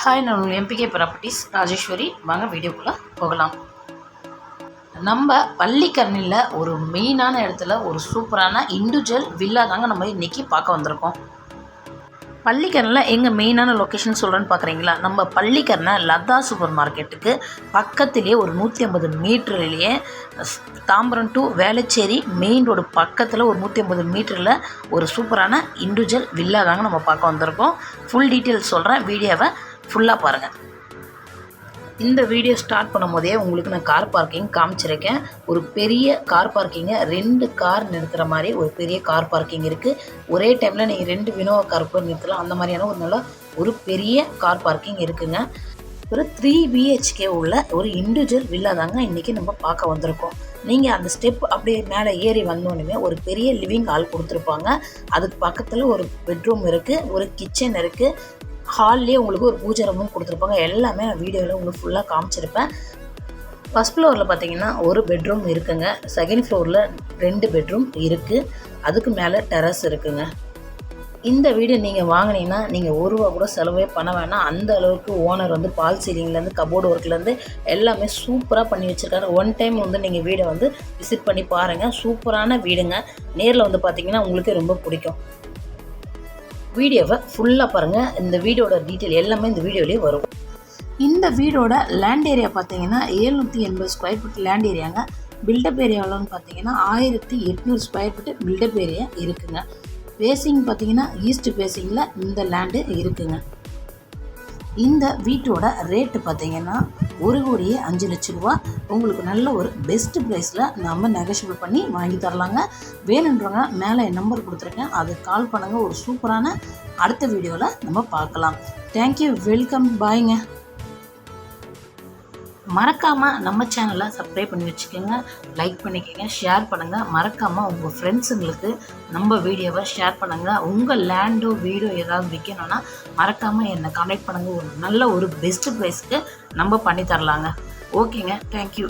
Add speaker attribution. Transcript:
Speaker 1: Hi, நான் உங்கள் MBK properties Rajeswari. வாங்க வீடியோக்குள்ளே போகலாம். நம்ம பள்ளிக்கரணையில் ஒரு மெயினான இடத்துல ஒரு சூப்பரான இண்டிவிஜுவல் வில்லா தாங்க நம்ம இன்றைக்கி பார்க்க வந்திருக்கோம். பள்ளிக்கரணையில் எங்கள் மெயினான லொக்கேஷன் சொல்கிறேன்னு பார்க்குறீங்களா? நம்ம பள்ளிக்கரணை லதா சூப்பர் மார்க்கெட்டுக்கு பக்கத்துலேயே ஒரு 150 மீட்டர்லேயே Tambaram to Velachery main road பக்கத்தில் ஒரு 150 மீட்டரில் ஒரு சூப்பரான இண்டிவிஜுவல் வில்லா தாங்க நம்ம பார்க்க வந்திருக்கோம். ஃபுல் டீட்டெயில்ஸ் சொல்கிறேன், வீடியோவை ஃபுல்லாக பாருங்கள். இந்த வீடியோ ஸ்டார்ட் பண்ணும் போதே உங்களுக்கு நான் கார் பார்க்கிங் காமிச்சிருக்கேன். ஒரு பெரிய கார் பார்க்கிங்கை 2 கார் நிறுத்துகிற மாதிரி ஒரு பெரிய கார் பார்க்கிங் இருக்குது. ஒரே டைமில் நீங்கள் 2 வினோவா கார் கூட நிறுத்தலாம். அந்த மாதிரியான ஒரு பெரிய கார் பார்க்கிங் இருக்குங்க. ஒரு 3 BHK உள்ள ஒரு இண்டிவிஜுவல் வில்லா தாங்க இன்றைக்கி நம்ம பார்க்க வந்திருக்கோம். நீங்கள் அந்த ஸ்டெப் அப்படியே மேலே ஏறி வந்தோடனே ஒரு பெரிய லிவிங் ஹால் கொடுத்துருப்பாங்க. அதுக்கு பக்கத்தில் ஒரு பெட்ரூம் இருக்குது, ஒரு கிச்சன் இருக்குது. ஹால்லேயே உங்களுக்கு ஒரு பூஜை ரூமும் கொடுத்துருப்பாங்க. எல்லாமே நான் வீடியோவில் உங்களுக்கு ஃபுல்லாக காமிச்சிருப்பேன். ஃபஸ்ட் ஃப்ளோரில் பார்த்தீங்கன்னா ஒரு பெட்ரூம் இருக்குங்க. செகண்ட் ஃப்ளோரில் 2 பெட்ரூம் இருக்குது. அதுக்கு மேலே டெரஸ் இருக்குங்க. இந்த வீடு நீங்கள் வாங்கினீங்கன்னா நீங்கள் ₹1 கூட செலவே பண்ண வேணாம். அந்த அளவுக்கு ஓனர் பால் சீலிங்லேருந்து கபோர்டு ஒர்க்லேருந்து எல்லாமே சூப்பராக பண்ணி வச்சுருக்காரு. ஒன் டைம் நீங்கள் வீடை விசிட் பண்ணி பாருங்கள். சூப்பரான வீடுங்க. நேரில் பார்த்தீங்கன்னா உங்களுக்கே ரொம்ப பிடிக்கும். வீடியோவை ஃபுல்லாக பாருங்கள். இந்த வீடியோட டீட்டெயில் எல்லாமே இந்த வீடியோலேயே வரும். இந்த வீடோட லேண்ட் ஏரியா பார்த்தீங்கன்னா 780 ஸ்கொயர் ஃபீட் லேண்ட் ஏரியாங்க. பில்டப் ஏரியாவில்னு பார்த்தீங்கன்னா 1800 ஸ்கொயர் ஃபீட் பில்டப் ஏரியா இருக்குங்க. பேசிங் பார்த்தீங்கன்னா ஈஸ்ட் பேசிங்கில் இந்த லேண்டு இருக்குங்க. இந்த வீட்டோட ரேட்டு பார்த்தீங்கன்னா ₹1,05,00,000. உங்களுக்கு நல்ல ஒரு பெஸ்ட்டு ப்ரைஸில் நம்ம நெகோஷியபிள் பண்ணி வாங்கி தரலாங்க. வேணுன்றவங்க மேலே என் நம்பர் கொடுத்துருக்கேன், அதுக்கு கால் பண்ணுங்கள். ஒரு சூப்பரான அடுத்த வீடியோவில் நம்ம பார்க்கலாம். தேங்க்யூ, வெல்கம், பாய்ங்க. மறக்காமல் நம்ம சேனலை சப்ஸ்கிரைப் பண்ணி வச்சுக்கோங்க, லைக் பண்ணிக்கோங்க, ஷேர் பண்ணுங்கள். மறக்காமல் உங்கள் ஃப்ரெண்ட்ஸுங்களுக்கு நம்ம வீடியோவை ஷேர் பண்ணுங்கள். உங்கள் லேண்டோ வீடோ ஏதாவது விற்கணும்னா மறக்காமல் என்னை கான்டாக்ட் பண்ணுங்கள். ஒரு நல்ல ஒரு பெஸ்ட்டு ப்ரைஸ்க்கு நம்ம பண்ணி தரலாங்க. ஓகேங்க, தேங்க்யூ.